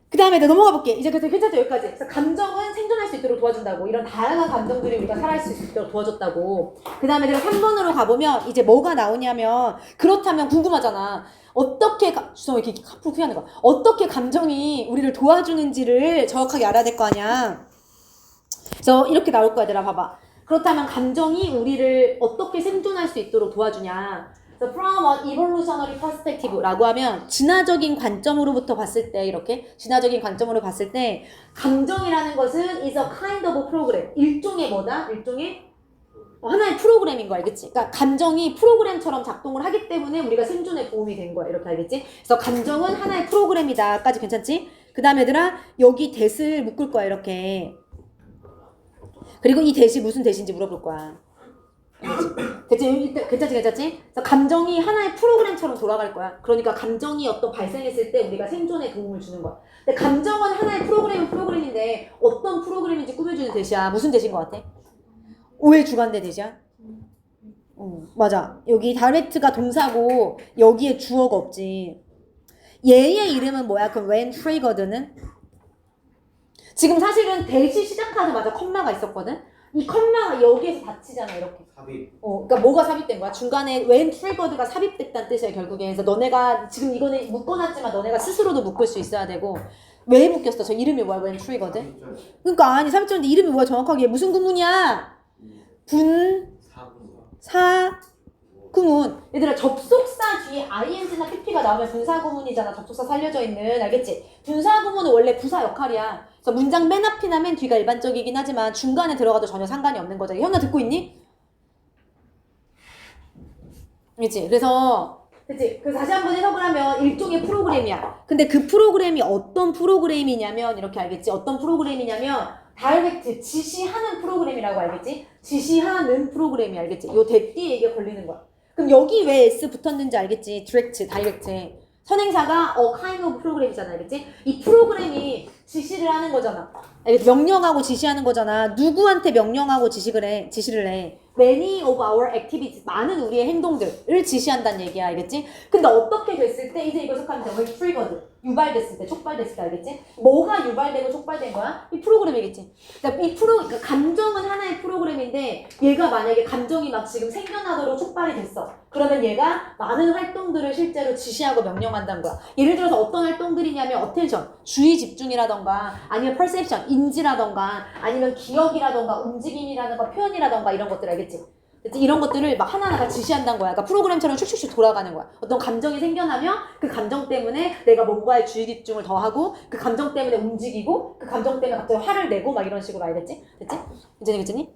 [SPEAKER 1] 그 다음에 내가 넘어가 볼게. 이제 괜찮죠? 여기까지. 그래서 감정은 생존할 수 있도록 도와준다고. 이런 다양한 감정들이 우리가 살아갈 수 있도록 도와줬다고. 그 다음에 내가 3번으로 가보면 이제 뭐가 나오냐면 그렇다면 궁금하잖아. 어떻게 주성이 이렇게 카풀 피하는 거야. 어떻게 감정이 우리를 도와주는지를 정확하게 알아야 될 거 아니야. 그래서 이렇게 나올 거야. 얘들아 봐봐. 그렇다면 감정이 우리를 어떻게 생존할 수 있도록 도와주냐. So from an evolutionary perspective라고 하면 진화적인 관점으로부터 봤을 때 이렇게 진화적인 관점으로 봤을 때 감정이라는 것은 is a kind of program. 일종의 뭐다? 일종의 하나의 프로그램인 거 알겠지? 그러니까 감정이 프로그램처럼 작동을 하기 때문에 우리가 생존에 도움이 된 거야. 이렇게 알겠지? 그래서 감정은 하나의 프로그램이다까지 괜찮지? 그 다음에 얘들아 여기 대를 묶을 거야. 이렇게. 그리고 이 대시 무슨 대시인지 물어볼 거야. 됐지? 괜찮지? 그래서 감정이 하나의 프로그램처럼 돌아갈 거야. 그러니까 감정이 어떤 발생했을 때 우리가 생존에 도움을 주는 거야. 근데 감정은 하나의 프로그램은 프로그램인데 어떤 프로그램인지 꾸며주는 대시야. 무슨 대시인 것 같아? 왜 주관대 대시야? 맞아. 여기 다이렉트가 동사고 여기에 주어가 없지. 얘의 이름은 뭐야? 그럼 when triggered는? 지금 사실은 대시 시작하자마자 컴마가 있었거든? 이 컴마가 여기에서 닫히잖아, 이렇게.
[SPEAKER 2] 삽입.
[SPEAKER 1] 그러니까 뭐가 삽입된 거야? 중간에 when triggered가 삽입됐다는 뜻이야, 결국에. 그래서 너네가 지금 이거는 묶어놨지만 너네가 스스로도 묶을 수 있어야 되고. 왜 묶였어? 저 이름이 뭐야, when triggered? 그러니까 아니, 삽입됐는데 이름이 뭐야, 정확하게. 무슨 구문이야? 분사 구문. 얘들아, 접속사 뒤에 ing나 pp가 나오면 분사 구문이잖아. 접속사 살려져 있는. 알겠지? 분사 구문은 원래 부사 역할이야. 그래서 문장 맨 앞이나 맨 뒤가 일반적이긴 하지만 중간에 들어가도 전혀 상관이 없는 거잖아. 현아 듣고 있니? 그치? 그래서 다시 한번 해석을 하면 일종의 프로그램이야. 근데 그 프로그램이 어떤 프로그램이냐면 이렇게 알겠지? 어떤 프로그램이냐면 다이렉트, 지시하는 프로그램이라고 알겠지? 지시하는 프로그램이 알겠지? 요 대띠에 이게 걸리는 거야. 그럼 여기 왜 S 붙었는지 알겠지? 디렉트, 다이렉트. 선행사가 kind of 프로그램이잖아, 알겠지? 이 프로그램이 지시를 하는 거잖아. 알겠지? 명령하고 지시하는 거잖아. 누구한테 명령하고 지시를 해? Many of our activities, 많은 우리의 행동들을 지시한다는 얘기야, 알겠지? 근데 어떻게 됐을 때, 이제 이거 속하면 돼. triggered, 유발됐을 때, 촉발됐을 때, 알겠지? 뭐가 유발되고 촉발된 거야? 이 프로그램이겠지? 그러니까 감정은 하나의 프로그램인데, 얘가 만약에 감정이 막 지금 생겨나도록 촉발이 됐어. 그러면 얘가 많은 활동들을 실제로 지시하고 명령한다는 거야. 예를 들어서 어떤 활동들이냐면, attention, 주의 집중이라던가, 아니면 perception, 인지라던가, 아니면 기억이라던가, 움직임이라던가, 표현이라던가, 이런 것들 알겠지? 이런 것들을 막 하나하나 지시한다는 거야. 그러니까 프로그램처럼 슉슉슉 돌아가는 거야. 어떤 감정이 생겨나면 그 감정 때문에 내가 뭔가에 주의 집중을 더 하고 그 감정 때문에 움직이고 그 감정 때문에 갑자기 화를 내고 막 이런 식으로 알겠지? 됐지? 괜찮니?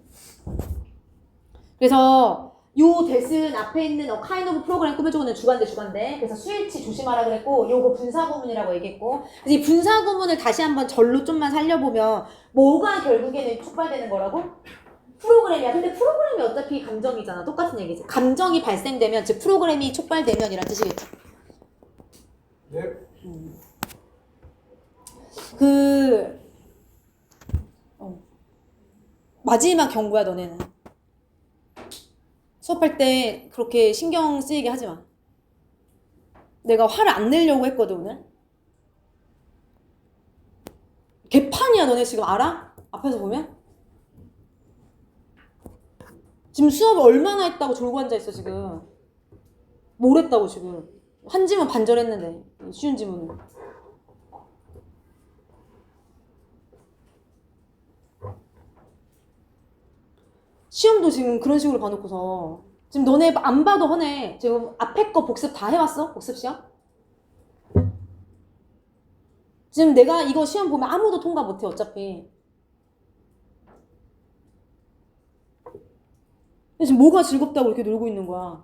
[SPEAKER 1] 그래서 요 대신 앞에 있는 kind of 프로그램 꾸며주고는 주관대. 그래서 수일치 조심하라 그랬고 요거 분사구문이라고 얘기했고 그래서 이 분사구문을 다시 한번 절로 좀만 살려보면 뭐가 결국에는 촉발되는 거라고? 프로그램이야. 근데 프로그램이 어차피 감정이잖아. 똑같은 얘기지. 감정이 발생되면 즉 프로그램이 촉발되면 이란 뜻이겠지.
[SPEAKER 2] 네.
[SPEAKER 1] 마지막 경고야 너네는. 수업할 때 그렇게 신경 쓰이게 하지 마. 내가 화를 안 내려고 했거든 오늘. 개판이야 너네 지금 알아? 앞에서 보면? 지금 수업을 얼마나 했다고 졸고 앉아있어 지금. 뭘 했다고 지금. 한 지문 반절했는데 쉬운 지문은. 시험도 지금 그런 식으로 봐놓고서 지금 너네 안 봐도 허네. 지금 앞에 거 복습 다 해왔어? 복습 시험? 지금 내가 이거 시험 보면 아무도 통과 못해 어차피. 근데 지금 뭐가 즐겁다고 이렇게 놀고 있는 거야.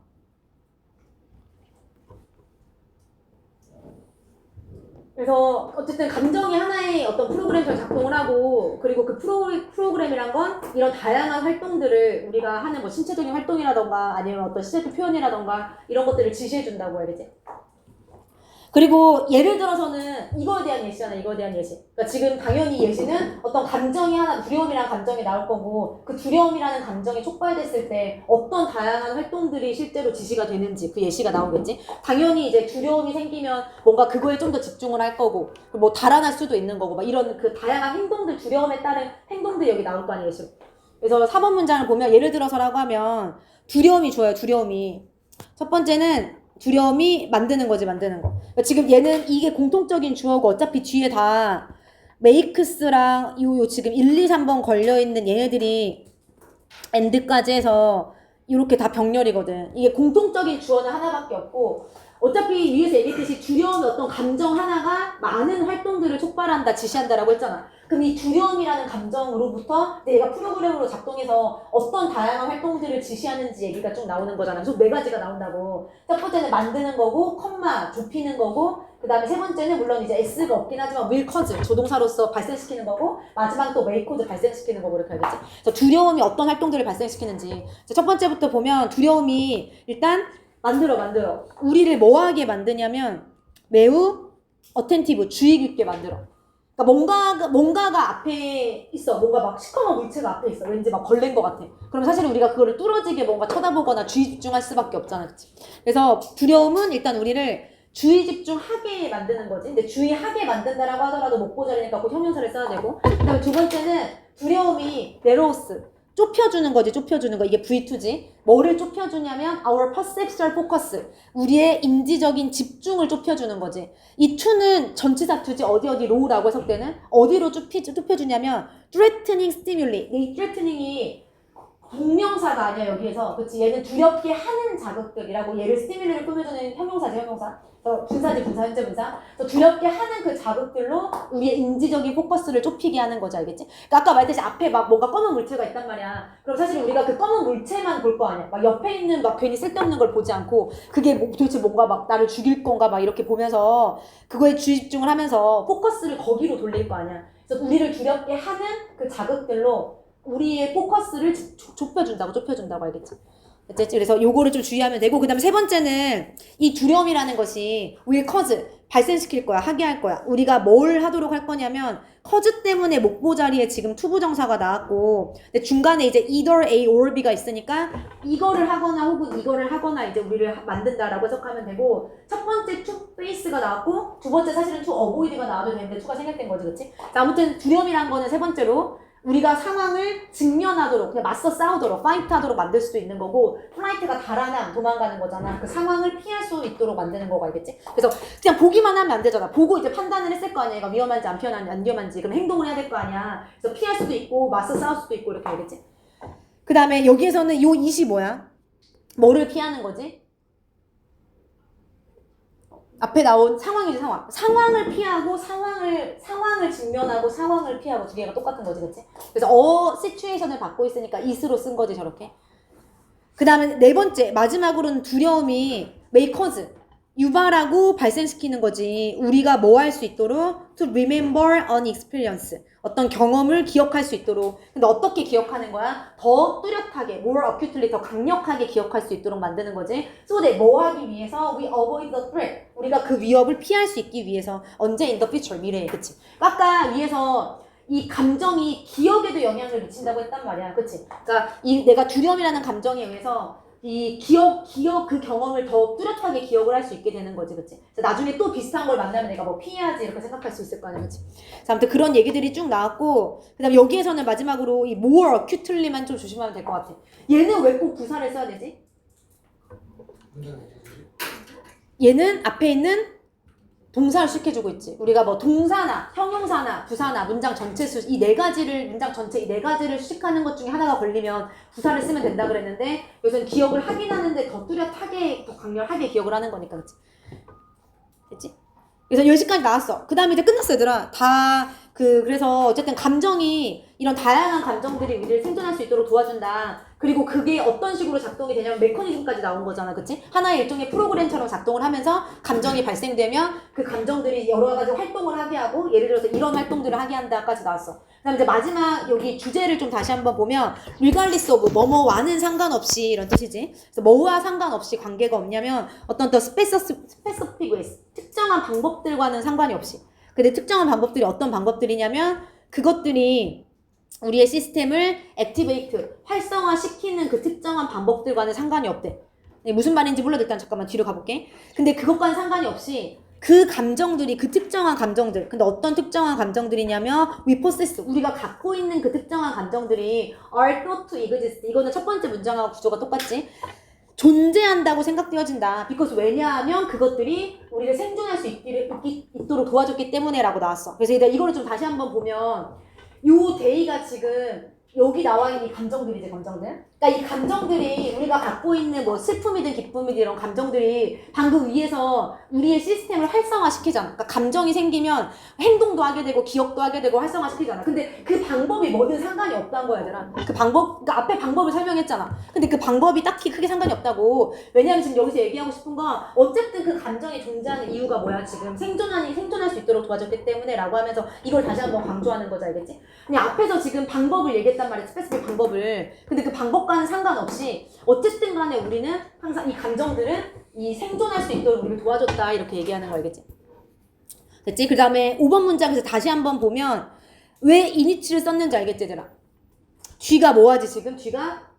[SPEAKER 1] 그래서 어쨌든 감정이 하나의 어떤 프로그램처럼 작동을 하고, 그리고 그 프로그램이란 건 이런 다양한 활동들을 우리가 하는 뭐 신체적인 활동이라던가 아니면 어떤 시제표 표현이라던가 이런 것들을 지시해 준다고 해야 되지. 그리고 예를 들어서는 이거에 대한 예시잖아. 이거에 대한 예시. 그러니까 지금 당연히 예시는 어떤 감정이 하나, 두려움이라는 감정이 나올 거고, 그 두려움이라는 감정이 촉발됐을 때 어떤 다양한 활동들이 실제로 지시가 되는지 그 예시가 나오겠지. 당연히 이제 두려움이 생기면 뭔가 그거에 좀 더 집중을 할 거고, 뭐 달아날 수도 있는 거고, 막 이런 그 다양한 행동들, 두려움에 따른 행동들이 여기 나올 거 아니에요, 예시로. 그래서 4번 문장을 보면 예를 들어서라고 하면 두려움이 좋아요, 두려움이. 첫 번째는 두려움이 만드는 거지, 만드는 거. 그러니까 지금 얘는 이게 공통적인 주어고 어차피 뒤에 다 메이크스랑 요 지금 1, 2, 3번 걸려있는 얘네들이 엔드까지 해서 이렇게 다 병렬이거든. 이게 공통적인 주어는 하나밖에 없고, 어차피 위에서 얘기했듯이 두려움의 어떤 감정 하나가 많은 활동들을 촉발한다, 지시한다라고 했잖아. 그럼 이 두려움이라는 감정으로부터 얘가 프로그램으로 작동해서 어떤 다양한 활동들을 지시하는지 얘기가 쭉 나오는 거잖아. 그래서 네 가지가 나온다고. 첫 번째는 만드는 거고, 컴마, 좁히는 거고, 그 다음에 세 번째는 물론 이제 S가 없긴 하지만 will cause, 조동사로서 발생시키는 거고, 마지막 또 may cause 발생시키는 거고 이렇게 알겠지? 그래서 두려움이 어떤 활동들을 발생시키는지. 첫 번째부터 보면 두려움이 일단 만들어. 우리를 뭐하게 만드냐면 매우 어텐티브, 주의 깊게 만들어. 그러니까 뭔가가 앞에 있어. 뭔가 막 시커먼 물체가 앞에 있어. 왠지 막 벌레인 것 같아. 그럼 사실 우리가 그거를 뚫어지게 뭔가 쳐다보거나 주의 집중할 수밖에 없잖아. 그치? 그래서 두려움은 일단 우리를 주의 집중하게 만드는 거지. 근데 주의하게 만든다라고 하더라도 목보절이니까 꼭 형용사를 써야 되고. 그 다음에 두 번째는 두려움이 narrows, 좁혀주는 거지. 좁혀주는 거. 이게 V2지. 뭐를 좁혀주냐면 our perceptual focus, 우리의 인지적인 집중을 좁혀주는 거지. 이 to는 전치사 to지. 어디 low라고 해석되는. 어디로 좁혀주냐면 threatening stimuli. 이 threatening이 동명사가 아니야 여기에서. 그치? 얘는 두렵게 하는 자극들이라고. 얘를 스티뮬리를 꾸며주는 형용사지, 형용사. 분사지, 분사, 현재 분사. 그래서 두렵게 하는 그 자극들로 우리의 인지적인 포커스를 좁히게 하는 거지, 알겠지? 그러니까 아까 말했듯이 앞에 막 뭔가 검은 물체가 있단 말이야. 그럼 사실 우리가 그 검은 물체만 볼 거 아니야. 막 옆에 있는 막 괜히 쓸데없는 걸 보지 않고, 그게 도대체 뭔가 막 나를 죽일 건가 막 이렇게 보면서 그거에 주의 집중을 하면서 포커스를 거기로 돌릴 거 아니야. 그래서 우리를 두렵게 하는 그 자극들로 우리의 포커스를 좁혀준다고 알겠지? 그래서 요거를 좀 주의하면 되고, 그 다음에 세 번째는 이 두려움이라는 것이 will cause, 발생시킬 거야, 하게 할 거야. 우리가 뭘 하도록 할 거냐면 cause 때문에 목보 자리에 지금 투부정사가 나왔고, 근데 중간에 이제 either A or B가 있으니까 이거를 하거나 혹은 이거를 하거나 이제 우리를 만든다라고 해석하면 되고, 첫 번째 to face가 나왔고 두 번째 사실은 to avoid가 나와도 되는데 to가 생략된 거지, 그치? 자, 아무튼 두려움이란 거는 세 번째로 우리가 상황을 직면하도록, 그냥 맞서 싸우도록, 파이트하도록 만들 수도 있는 거고, 플라이트가 달아나 도망가는 거잖아. 그 상황을 피할 수 있도록 만드는 거고, 알겠지? 그래서 그냥 보기만 하면 안 되잖아. 보고 이제 판단을 했을 거 아니야. 얘가 위험한지 안 위험한지. 그럼 행동을 해야 될 거 아니야. 그래서 피할 수도 있고 맞서 싸울 수도 있고 이렇게, 알겠지? 그 다음에 여기에서는 요 it이 뭐야? 뭐를 피하는 거지? 앞에 나온 상황이지, 상황. 상황을 피하고 상황을 직면하고 상황을 피하고 두 개가 똑같은 거지, 그치? 그래서 시츄에이션을 받고 있으니까 it으로 쓴 거지, 저렇게. 그 다음에 네 번째, 마지막으로는 두려움이 may cause, 유발하고 발생시키는 거지. 우리가 뭐 할 수 있도록 to remember an experience, 어떤 경험을 기억할 수 있도록. 근데 어떻게 기억하는 거야? 더 뚜렷하게, more acutely, 더 강력하게 기억할 수 있도록 만드는 거지. So that 뭐 하기 위해서? We avoid the threat, 우리가 그 위협을 피할 수 있기 위해서. 언제? in the future, 미래에. 그치? 아까 위에서 이 감정이 기억에도 영향을 미친다고 했단 말이야. 그치? 그러니까 내가 두려움이라는 감정에 의해서 이 기억 그 경험을 더 뚜렷하게 기억을 할 수 있게 되는 거지, 그치? 그래서 나중에 또 비슷한 걸 만나면 내가 뭐 피해야지 이렇게 생각할 수 있을 거 아니야, 그치? 자, 아무튼 그런 얘기들이 쭉 나왔고, 그 다음에 여기에서는 마지막으로 이 more acutely만 좀 조심하면 될 것 같아. 얘는 왜 꼭 부사를 써야 되지? 얘는 앞에 있는 동사를 시켜주고 있지. 우리가 뭐 동사나 형용사나 부사나 문장 전체 수 이 네 가지를 문장 전체 이 네 가지를 수식하는 것 중에 하나가 걸리면 부사를 쓰면 된다 그랬는데 여기서는 기억을 하긴 하는데 더 뚜렷하게 더 강렬하게 기억을 하는 거니까 그치? 됐지? 그래서 10시까지 나왔어. 그 다음에 이제 끝났어 얘들아. 그래서 어쨌든 감정이 이런 다양한 감정들이 우리를 생존할 수 있도록 도와준다. 그리고 그게 어떤 식으로 작동이 되냐면 메커니즘까지 나온 거잖아. 그치? 하나의 일종의 프로그램처럼 작동을 하면서 감정이 발생되면 그 감정들이 여러 가지 활동을 하게 하고 예를 들어서 이런 활동들을 하게 한다까지 나왔어. 그 다음에 이제 마지막 여기 주제를 좀 다시 한번 보면 regardless of 뭐뭐와는 상관없이 이런 뜻이지. 그래서 뭐와 상관없이 관계가 없냐면 어떤 더 specific ways 특정한 방법들과는 상관이 없이. 근데 특정한 방법들이 어떤 방법들이냐면 그것들이 우리의 시스템을 액티베이트, 활성화시키는 그 특정한 방법들과는 상관이 없대. 무슨 말인지 몰라도 일단 잠깐만 뒤로 가볼게. 근데 그것과는 상관이 없이 그 감정들이 그 특정한 감정들 근데 어떤 특정한 감정들이냐면 we possess 우리가 갖고 있는 그 특정한 감정들이 are thought to exist 이거는 첫 번째 문장하고 구조가 똑같지. 존재한다고 생각되어진다. because 왜냐하면 그것들이 우리를 생존할 수 있도록 도와줬기 때문에 라고 나왔어. 그래서 이거를 좀 다시 한번 보면 요 데이가 지금 여기 나와 있는 이 감정들이지 감정들. 그러니까 이 감정들이 우리가 갖고 있는 뭐 슬픔이든 기쁨이든 이런 감정들이 방금 위에서 우리의 시스템을 활성화시키잖아. 그러니까 감정이 생기면 행동도 하게 되고 기억도 하게 되고 활성화시키잖아. 근데 그 방법이 뭐든 상관이 없다는 거야 얘들아. 그 방법, 그러니까 앞에 방법을 설명했잖아. 근데 그 방법이 딱히 크게 상관이 없다고. 왜냐하면 지금 여기서 얘기하고 싶은 건 어쨌든 그 감정이 존재하는 이유가 뭐야 지금 생존할 수 있도록 도와줬기 때문에 라고 하면서 이걸 다시 한번 강조하는 거지 알겠지? 그냥 앞에서 지금 방법을 얘기했단 말이야. 스페시픽 방법을. 근데 그 방법과는 상관없이 어쨌든 간에 우리는 항상 이 감정들은 이 생존할 수 있도록 우리를 도와줬다 이렇게 얘기하는 거 알겠지? 됐지? 그 다음에 5번 문장에서 다시 한번 보면 왜 이니치를 썼는지 알겠지 얘들아? G가 뭐하지 지금? G가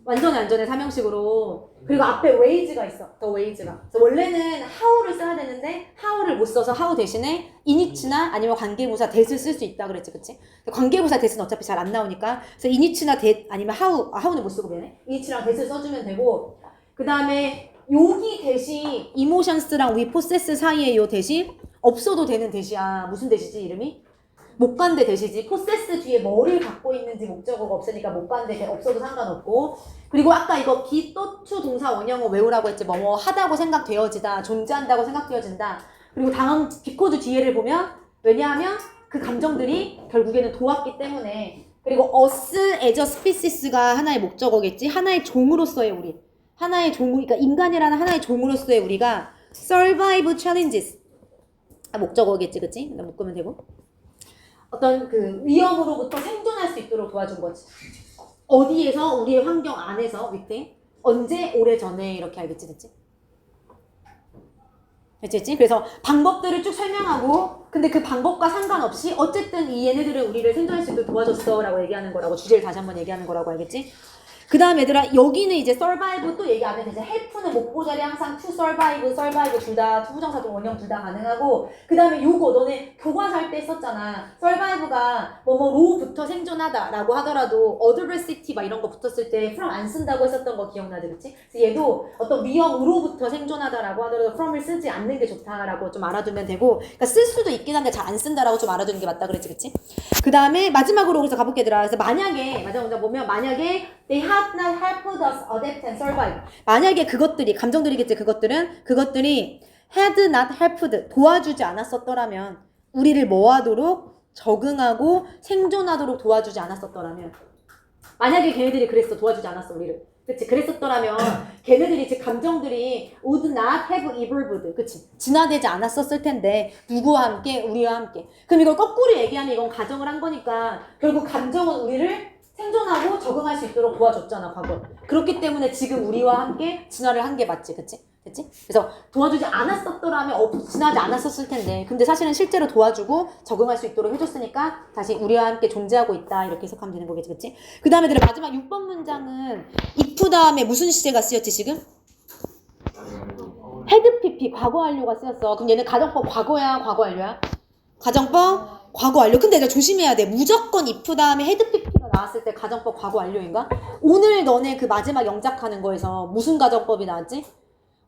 [SPEAKER 1] 완전히 안전해 삼형식으로. 그리고 앞에 wage가 있어. 더 wage가. 그래서 원래는 how를 써야 되는데 how를 못 써서 how 대신에 init나 아니면 관계부사 that을 쓸 수 있다 그랬지, 그치? 관계부사 that은 어차피 잘 안 나오니까. 그래서 init나 that 아니면 how는 못 쓰고 미안해. init랑 that을 써주면 되고. 그 다음에 여기 that이 emotions랑 we possess 사이에 요 that이 없어도 되는 that이야. 무슨 that이지 이름이? 목관대 대시지. 포세스 뒤에 뭐를 갖고 있는지 목적어가 없으니까 목관대 없어도 상관없고. 그리고 아까 이거 be 또투 동사 원형어 외우라고 했지. 뭐뭐 하다고 생각되어지다, 존재한다고 생각되어진다. 그리고 다음 because 뒤에를 보면 왜냐하면 그 감정들이 결국에는 도왔기 때문에. 그리고 us as a species가 하나의 목적어겠지. 하나의 종으로서의 우리, 하나의 종, 그러니까 인간이라는 하나의 종으로서의 우리가 survive challenges 목적어겠지, 그치? 묶으면 되고. 어떤 그 위험으로부터 생존할 수 있도록 도와준 거지. 어디에서? 우리의 환경 안에서 밑에 언제? 오래전에 이렇게 알겠지 됐지? 됐지? 그래서 방법들을 쭉 설명하고 근데 그 방법과 상관없이 어쨌든 이 얘네들은 우리를 생존할 수 있도록 도와줬어 라고 얘기하는 거라고 주제를 다시 한번 얘기하는 거라고 알겠지? 그 다음 얘들아 여기는 이제 survive 또 얘기 안 해도 이제 help는 목보자리 항상 to survive 둘 다 투부정사동 원형 둘 다 가능하고 그 다음에 요거 너네 교과서 할 때 썼잖아. survive가 뭐로부터 생존하다 라고 하더라도 adversity 막 이런 거 붙었을 때 from 안 쓴다고 했었던 거 기억나지 그치? 그래서 얘도 어떤 위험으로부터 생존하다 라고 하더라도 from을 쓰지 않는 게 좋다라고 좀 알아두면 되고 그러니까 쓸 수도 있긴 한데 잘 안 쓴다라고 좀 알아두는 게 맞다 그랬지 그치? 그 다음에 마지막으로 그래서 가볼게 얘들아. 그래서 만약에 마지막 문장 보면 만약에 they had not helped us adapt and survive. 만약에 그것들이 감정들이겠지. 그것들이 had not helped 도와주지 않았었더라면 우리를 뭐하도록 적응하고 생존하도록 도와주지 않았었더라면 만약에 걔네들이 그랬어 도와주지 않았어 우리를 그치 그랬었더라면 걔네들이 즉 감정들이 would not have evolved 그치 진화되지 않았었을 텐데 누구와 함께 우리와 함께 그럼 이걸 거꾸로 얘기하면 이건 가정을 한 거니까 결국 감정은 우리를 생존하고 적응할 수 있도록 도와줬잖아 과거. 그렇기 때문에 지금 우리와 함께 진화를 한 게 맞지 그치? 됐지? 그래서 도와주지 않았었더라면 진화하지 않았었을 텐데 근데 사실은 실제로 도와주고 적응할 수 있도록 해줬으니까 다시 우리와 함께 존재하고 있다 이렇게 해석하면 되는 거겠지 그치? 그 다음에 마지막 6번 문장은 if 다음에 무슨 시제가 쓰였지 지금? had pp 과거 완료가 쓰였어. 그럼 얘는 가정법 과거야 과거 완료야? 가정법 과거 완료. 근데 내가 조심해야 돼. 무조건 if 다음에 had pp가 나왔을 때 가정법 과거 완료인가? 오늘 너네 그 마지막 영작하는 거에서 무슨 가정법이 나왔지?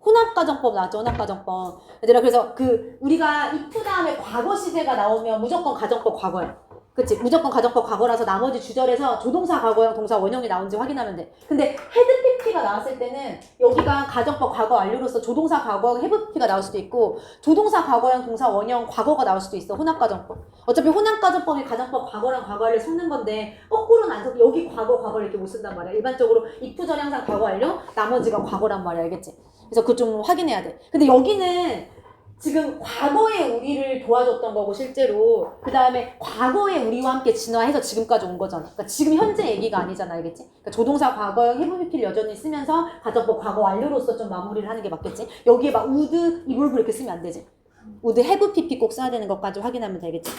[SPEAKER 1] 혼합가정법 나왔죠, 혼합가정법. 얘들아, 그래서 우리가 if 다음에 과거 시제가 나오면 무조건 가정법 과거야. 그치? 무조건 가정법 과거라서 나머지 주절에서 조동사 과거형, 동사 원형이 나온지 확인하면 돼. 근데 헤드 PP가 나왔을 때는 여기가 가정법 과거 완료로서 조동사 과거형 헤드 PP가 나올 수도 있고 조동사 과거형, 동사 원형 과거가 나올 수도 있어. 혼합가정법. 어차피 혼합가정법이 가정법 과거랑 과거를 섞는 건데 거꾸로는 안 섞고 여기 과거를 이렇게 못 쓴단 말이야. 일반적으로 if 절 항상 과거 완료, 나머지가 과거란 말이야. 알겠지? 그래서 그거 좀 확인해야 돼. 근데 여기는 지금 과거의 우리를 도와줬던 거고 실제로 그 다음에 과거의 우리와 함께 진화해서 지금까지 온 거잖아. 그러니까 지금 현재 얘기가 아니잖아, 알겠지? 그러니까 조동사 과거형 have been을 여전히 쓰면서 가정법 과거 완료로서 좀 마무리를 하는 게 맞겠지? 여기에 막 would, evolve 이렇게 쓰면 안 되지. would have pp 꼭 써야 되는 것까지 확인하면 되겠지?